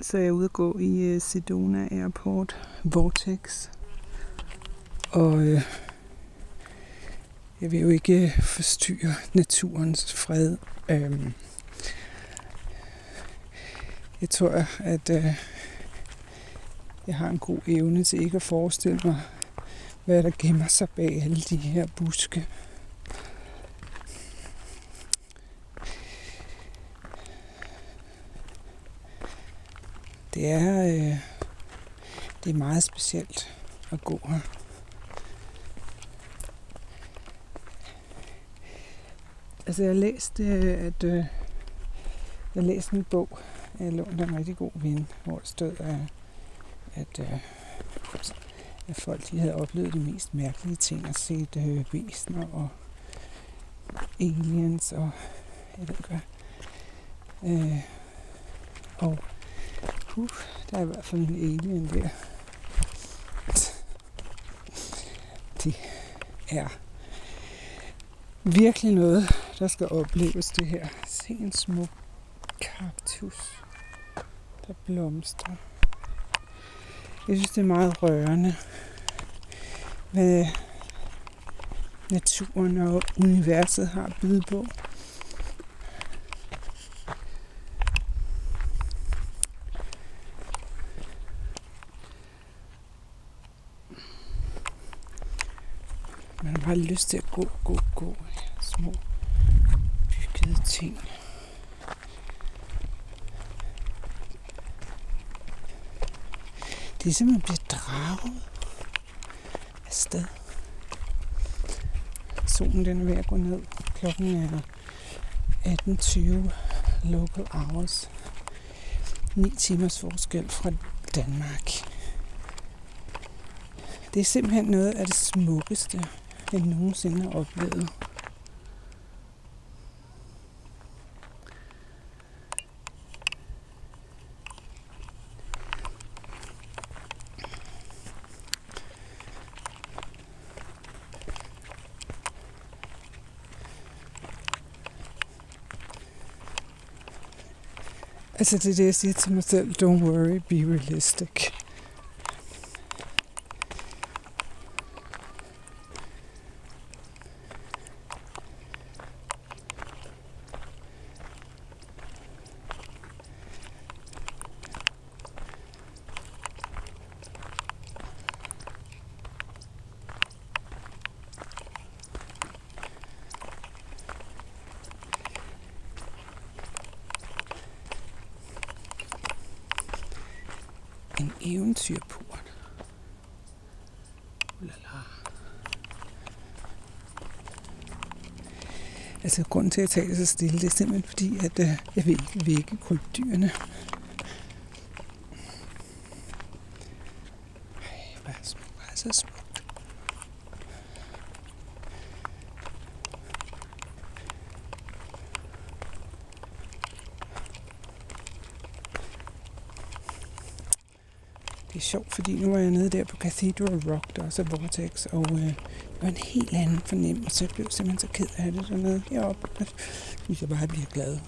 Så er jeg ude at gå i Sedona Airport Vortex. Og jeg vil jo ikke forstyrre naturens fred. Jeg tror, at jeg har en god evne til ikke at forestille mig, hvad der gemmer sig bag alle de her buske. Det er meget specielt at gå her. Altså jeg læste en bog, jeg lånte en rigtig god ven, hvor det stod, at folk de havde oplevet de mest mærkelige ting, og set væsener og aliens og jeg ved ikke hvad. Og der er i hvert fald en alien der. Det er virkelig noget, der skal opleves det her. Se en smuk kaktus, der blomstrer. Jeg synes, det er meget rørende, hvad naturen og universet har at byde på. Man har bare lyst til at gå. Små byggede ting. Det er simpelthen blevet draget afsted. Solen den er ved at gå ned. Klokken er 18:20 local hours. 9 timers forskel fra Danmark. Det er simpelthen noget af det smukkeste, jeg nogensinde har oplevet. Altså det er det, jeg siger til mig selv. Don't worry, be realistic. En eventyrport. Ulala. Altså grunden til at tale så stille, det er simpelthen fordi, at jeg vil ikke vække krybdyrene. Hvor er så smukt. Det er sjovt, fordi nu var jeg nede der på Cathedral Rock, der også er Vortex, og det var en helt anden fornemmelse. Jeg blev simpelthen så ked af det dernede heroppe. Jeg synes, jeg bare bliver glad.